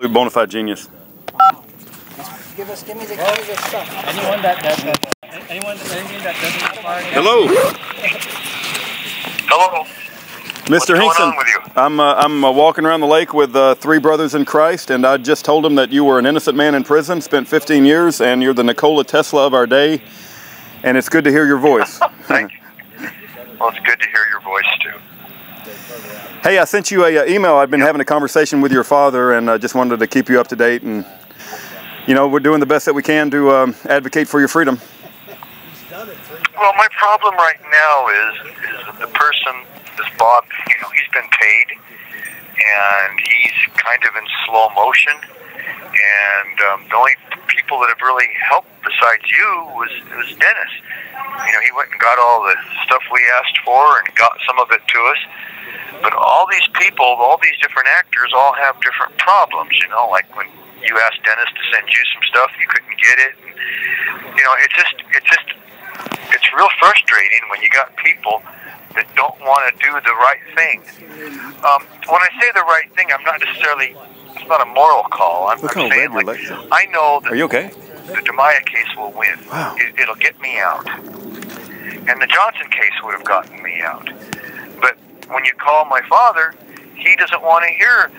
bona fide genius. Give me the stuff. Anything that doesn't require. Hello. Hello. Mr. Hinkson. What's going on with you? I'm walking around the lake with three brothers in Christ, and I just told them that you were an innocent man in prison, spent 15 years, and you're the Nikola Tesla of our day, and it's good to hear your voice. Thank you. Well, it's good to hear your voice, too. Hey, I sent you an email. I've been having a conversation with your father, and I just wanted to keep you up to date, and you know, we're doing the best that we can to advocate for your freedom. Well, my problem right now is that the person, this Bob, you know, he's been paid, and he's kind of in slow motion, and the only people that have really helped besides you was Dennis. You know, he went and got all the stuff we asked for and got some of it to us, but all these people, all these different actors all have different problems, you know, like when you asked Dennis to send you some stuff, you couldn't get it. And, you know, it's real frustrating when you got people that don't want to do the right thing. When I say the right thing, I'm not necessarily, it's not a moral call. I'm saying, like, I know that Are you okay? the DeMaya case will win. Wow. It'll get me out. And the Johnson case would have gotten me out. But when you call my father, he doesn't want to hear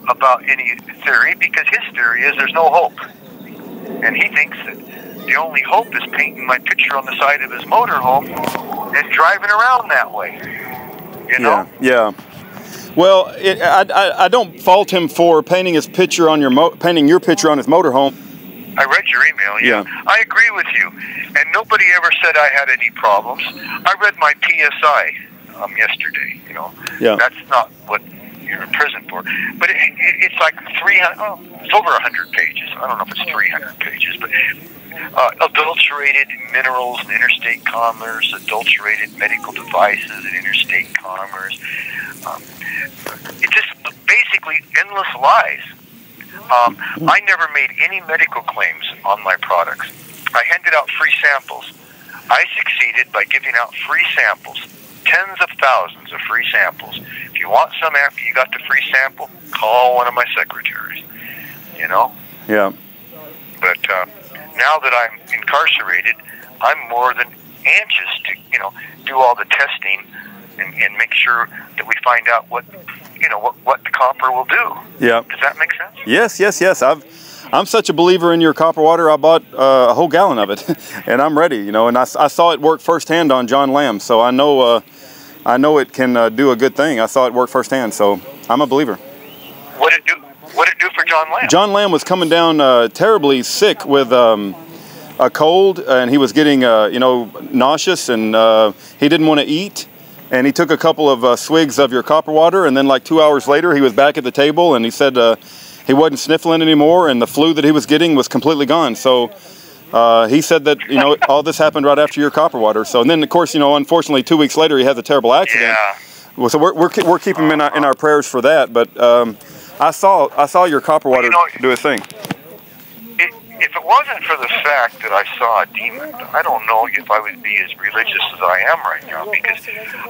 about any theory because his theory is there's no hope. And he thinks that the only hope is painting my picture on the side of his motorhome and driving around that way. You know? Yeah. Well, I don't fault him for painting his picture on painting your picture on his motorhome. I read your email, yeah. I agree with you. And nobody ever said I had any problems. I read my PSI yesterday, you know. Yeah. That's not what you're in prison for. But it's like 300, it's over 100 pages. I don't know if it's 300 pages, but adulterated minerals and interstate commerce, adulterated medical devices and interstate commerce. It's just basically endless lies. I never made any medical claims on my products. I handed out free samples. I succeeded by giving out free samples, tens of thousands of free samples. If you want some after you got the free sample, call one of my secretaries, you know? Yeah. But now that I'm incarcerated, I'm more than anxious to, you know, do all the testing and make sure that we find out what, you know, what the copper will do. Yeah. Does that make sense? Yes. I'm such a believer in your copper water. I bought a whole gallon of it, and I'm ready. You know, and I saw it work firsthand on John Lamb, so I know it can do a good thing. I saw it work firsthand, so I'm a believer. What did it do for John Lamb? John Lamb was coming down terribly sick with a cold, and he was getting you know, nauseous, and he didn't want to eat. And he took a couple of swigs of your copper water, and then like 2 hours later, he was back at the table, and he said he wasn't sniffling anymore, and the flu that he was getting was completely gone. So he said that, you know, all this happened right after your copper water. So, and then of course, you know, unfortunately 2 weeks later, he had the terrible accident. Yeah. Well, so we're keeping him in our prayers for that. But I saw your copper water do a thing. If it wasn't for the fact that I saw a demon, I don't know if I would be as religious as I am right now, because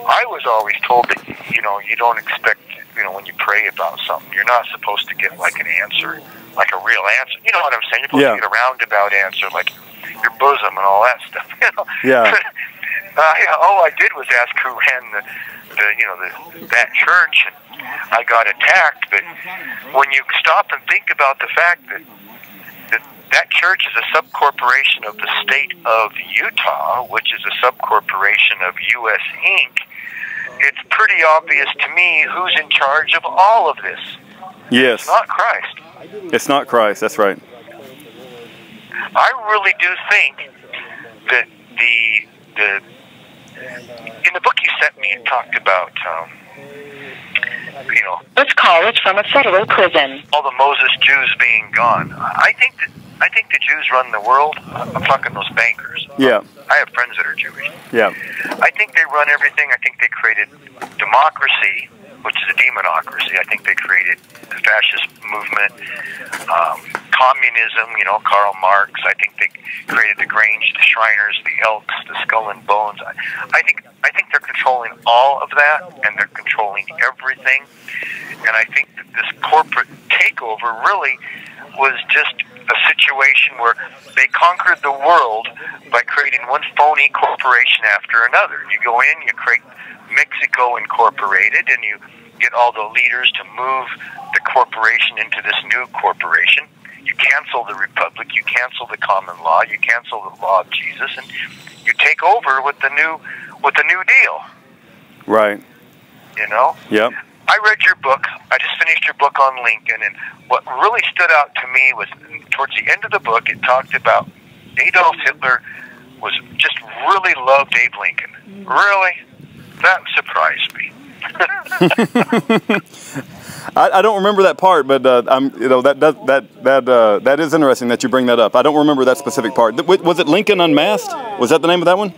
I was always told that, you know, you don't expect, you know, when you pray about something, you're not supposed to get like an answer, like a real answer. You know what I'm saying? You're supposed to get a roundabout answer, like your bosom and all that stuff. You know? Yeah. All I did was ask who ran that church, and I got attacked. But when you stop and think about the fact that church is a subcorporation of the state of Utah, which is a subcorporation of U.S. Inc., it's pretty obvious to me who's in charge of all of this. Yes. It's not Christ. It's not Christ, that's right. I really do think that in the book you sent me, it talked about, you know... This call is from a federal prison. All the Moses Jews being gone. I think the Jews run the world. I'm talking those bankers. Yeah. I have friends that are Jewish. Yeah. I think they run everything. I think they created democracy, which is a demonocracy. I think they created the fascist movement, communism, you know, Karl Marx. I think they created the Grange, the Shriners, the Elks, the Skull and Bones. I think I think they're controlling all of that, and they're controlling everything. And I think that this corporate takeover really was just a situation where they conquered the world by creating one phony corporation after another. You go in, you create Mexico Incorporated, and you get all the leaders to move the corporation into this new corporation. You cancel the republic, you cancel the common law, you cancel the law of Jesus, and you take over with the new deal. Right. You know? Yep. I read your book. I just finished your book on Lincoln, and what really stood out to me was towards the end of the book, it talked about Adolf Hitler was just really loved Abe Lincoln. Really? That surprised me. I don't remember that part, but that is interesting that you bring that up. I don't remember that specific part. Was it Lincoln Unmasked? Was that the name of that one?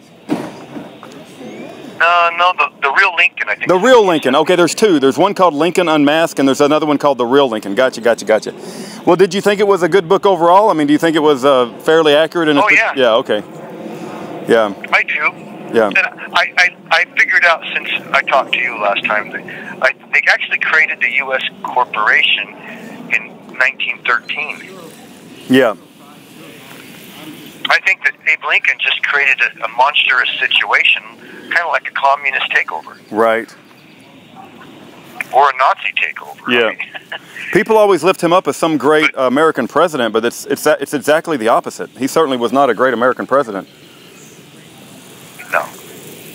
No, the real Lincoln, I think. The real Lincoln. Okay, there's two. There's one called Lincoln Unmasked, and there's another one called The Real Lincoln. Gotcha. Well, did you think it was a good book overall? I mean, do you think it was fairly accurate? Oh, yeah. Yeah, okay. Yeah. I do. Yeah. And I figured out since I talked to you last time that they actually created the U.S. corporation in 1913. Yeah. I think that Abe Lincoln just created a monstrous situation, kind of like a communist takeover. Right. Or a Nazi takeover. Yeah. People always lift him up as some great American president, but it's exactly the opposite. He certainly was not a great American president. No.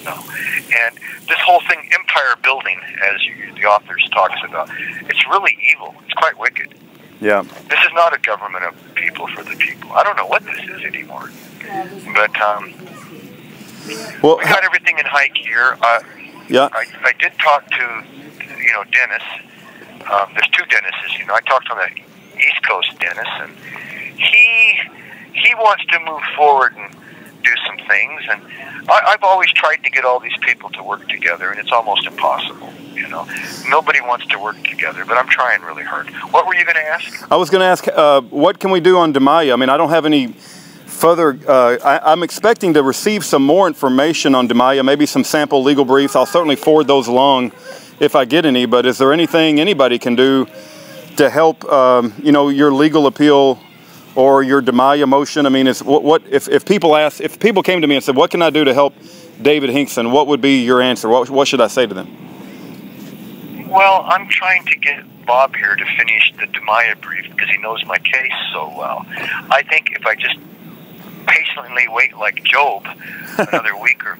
And this whole thing, empire building, as the authors talks about, it's really evil. It's quite wicked. Yeah. This is not a government of the people for the people. I don't know what this is anymore. But well, we got everything in high gear. Yeah. I did talk to, Dennis. There's two Dennises, I talked to the East Coast Dennis, and he wants to move forward and do some things. And I've always tried to get all these people to work together, and it's almost impossible. Nobody wants to work together, but I'm trying really hard. What were you going to ask? I was going to ask, what can we do on DiMaia? I mean, I don't have any further. I'm expecting to receive some more information on DiMaia, maybe some sample legal briefs. I'll certainly forward those along if I get any. But is there anything anybody can do to help, your legal appeal or your DiMaia motion? I mean, if people came to me and said, "What can I do to help David Hinkson?" What would be your answer? What should I say to them? Well, I'm trying to get Bob here to finish the DiMaia brief because he knows my case so well. I think if I just patiently wait like Job another week or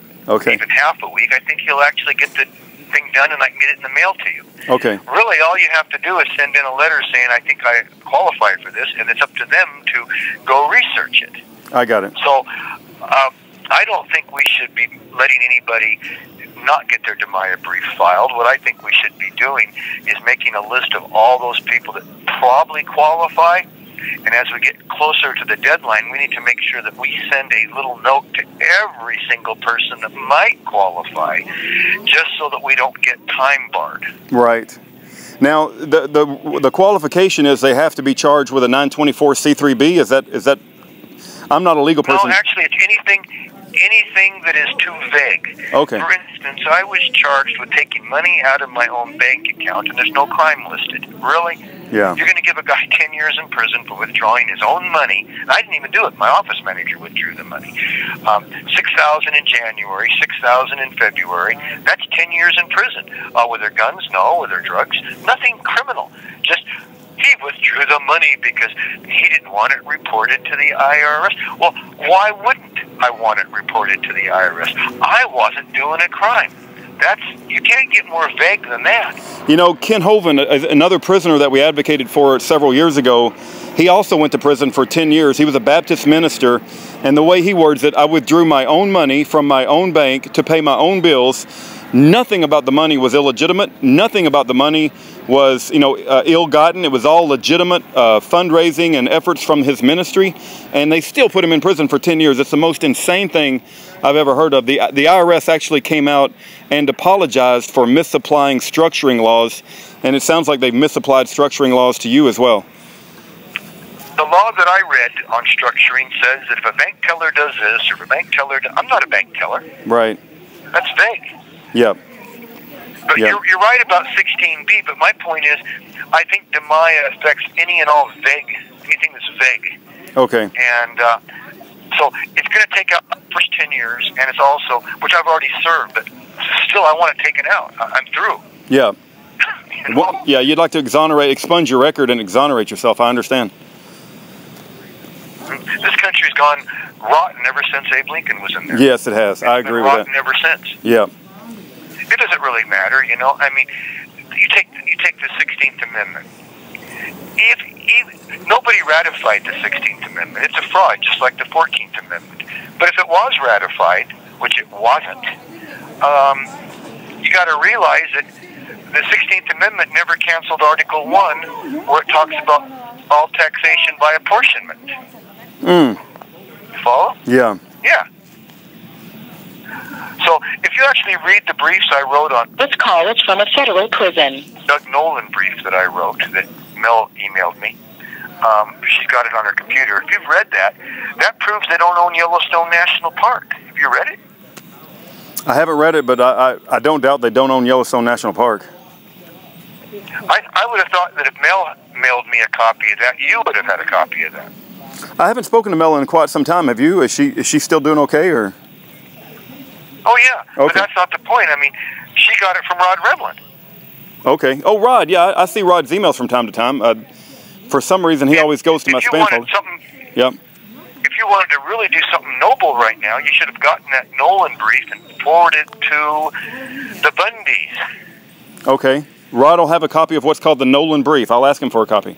even half a week, I think he'll actually get the thing done and I can get it in the mail to you. Okay. Really, all you have to do is send in a letter saying, I think I qualify for this, and it's up to them to go research it. I got it. So I don't think we should be letting anybody not get their DiMaia brief filed. What I think we should be doing is making a list of all those people that probably qualify, and as we get closer to the deadline, we need to make sure that we send a little note to every single person that might qualify, just so that we don't get time barred. Right. Now, the qualification is they have to be charged with a 924C3B. Is that? I'm not a legal person. No, actually, it's anything that is too vague. Okay. For instance, I was charged with taking money out of my own bank account, and there's no crime listed. Really? Yeah. You're going to give a guy 10 years in prison for withdrawing his own money. And I didn't even do it. My office manager withdrew the money. $6,000 in January, $6,000 in February. That's 10 years in prison. Were there guns? No. Were there drugs? Nothing criminal. Just he withdrew the money because he didn't want it reported to the IRS. Well, why wouldn't I want it reported to the IRS? I wasn't doing a crime. You can't get more vague than that. Ken Hovind, another prisoner that we advocated for several years ago, he also went to prison for 10 years. He was a Baptist minister, and the way he words it, I withdrew my own money from my own bank to pay my own bills. Nothing about the money was illegitimate. Nothing about the money was, ill-gotten. It was all legitimate fundraising and efforts from his ministry, and they still put him in prison for 10 years. It's the most insane thing I've ever heard of. The IRS actually came out and apologized for misapplying structuring laws, and it sounds like they've misapplied structuring laws to you as well. The law that I read on structuring says that if a bank teller does this, or if a bank teller I'm not a bank teller. Right. That's vague. Yep. But Yep. you're right about 16B, but my point is, I think DMIA affects any and all vague, anything that's vague. Okay. And so it's going to take out the first 10 years, and it's also, which I've already served, but still I want it taken out. I'm through. Yeah. You know? Well, yeah, you'd like to expunge your record and exonerate yourself. I understand. This country's gone rotten ever since Abe Lincoln was in there. Yes, it has. I agree with that. Rotten ever since. Yeah. It doesn't really matter, you know. I mean, you take the 16th Amendment. If nobody ratified the 16th Amendment, it's a fraud, just like the 14th Amendment. But if it was ratified, which it wasn't, you got to realize that the 16th Amendment never canceled Article 1, where it talks about all taxation by apportionment. You follow? Yeah. Yeah. So if you actually read the briefs I wrote on... This call is from a federal prison. Doug Nolan brief that I wrote that Mel emailed me. She's got it on her computer. If you've read that, that proves they don't own Yellowstone National Park. Have you read it? I haven't read it, but I don't doubt they don't own Yellowstone National Park. I would have thought that if Mel mailed me a copy of that, you would have had a copy of that. I haven't spoken to Mel in quite some time. Have you? Is she still doing okay, or? Oh, yeah. Okay. But that's not the point. I mean, she got it from Rod Remlin. Okay. Oh, Rod. Yeah, I see Rod's emails from time to time. For some reason, he always goes to my spam folder. Yep. If you wanted to really do something noble right now, you should have gotten that Nolan brief and forwarded it to the Bundys. Okay. Rod will have a copy of what's called the Nolan brief. I'll ask him for a copy.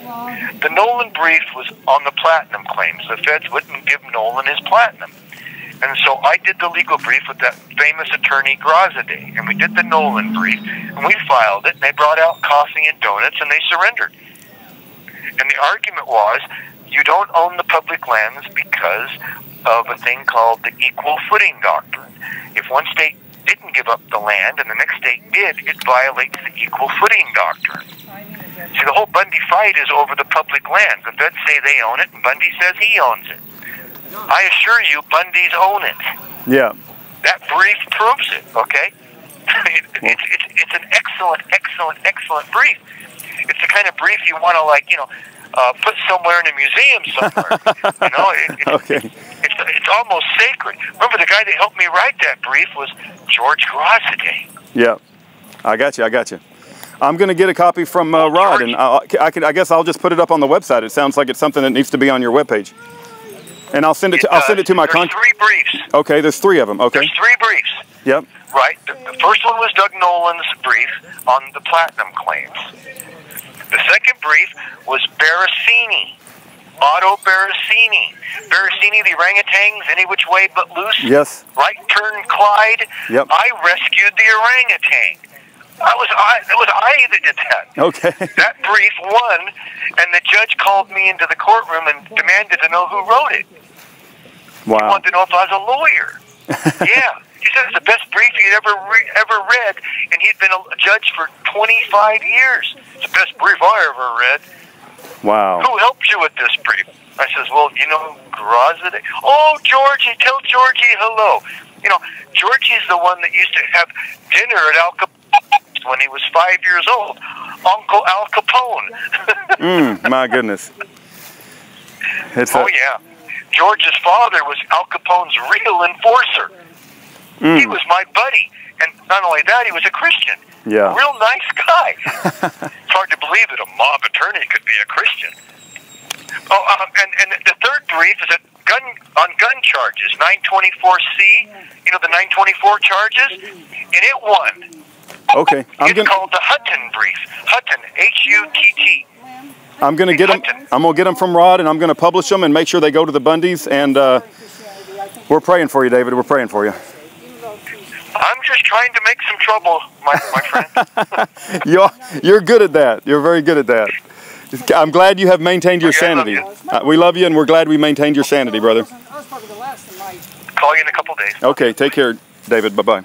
The Nolan brief was on the platinum claims. The feds wouldn't give Nolan his platinum. And so I did the legal brief with that famous attorney Grozade, and we did the Nolan brief, and we filed it, and they brought out coffee and donuts, and they surrendered. And the argument was, you don't own the public lands because of a thing called the equal footing doctrine. If one state didn't give up the land and the next state did, it violates the equal footing doctrine. See, the whole Bundy fight is over the public land. The feds say they own it, and Bundy says he owns it. I assure you, Bundys own it. Yeah. That brief proves it, okay? It's an excellent brief. It's the kind of brief you want to, like, you know, put somewhere in a museum somewhere. You know, Okay. It's almost sacred. Remember, the guy that helped me write that brief was George Grozade. Yeah. I got you. I'm going to get a copy from Rod, and I guess I'll just put it up on the website. It sounds like it's something that needs to be on your webpage. And I'll send it to my There's 3 briefs. Okay, there's 3 of them. Okay. There's 3 briefs. Yep. Right. The first one was Doug Nolan's brief on the platinum claims. The second brief was Barasini, Otto Barasini. Barasini, the orangutans, any which way but loose. Yes. Right turn Clyde. Yep. I rescued the orangutan. It was I that did that. Okay. That brief won, and the judge called me into the courtroom and demanded to know who wrote it. Wow. He wanted to know if I was a lawyer. Yeah. He said it's the best brief he'd ever read, and he'd been a judge for 25 years. It's the best brief I ever read. Wow. Who helped you with this brief? I says, well, you know, Grozade. Oh, Georgie, tell Georgie hello. You know, Georgie's the one that used to have dinner at Al Capone's when he was 5 years old. Uncle Al Capone. My goodness. Yeah. George's father was Al Capone's real enforcer. He was my buddy. And not only that, he was a Christian. Yeah. A real nice guy. It's hard to believe that a mob attorney could be a Christian. Oh, and the third brief is on gun charges, 924C, you know, the 924 charges, and it won. Okay. It's called the Hutton brief. Hutton, H-U-T-T. I'm going to get them. I'm going to get them from Rod, and I'm going to publish them and make sure they go to the Bundys. And we're praying for you, David. We're praying for you. I'm just trying to make some trouble, my friend. You're good at that. You're very good at that. I'm glad you have maintained your sanity. We love you, and we're glad we maintained your sanity, brother. Call you in a couple days. Okay. Take care, David. Bye-bye.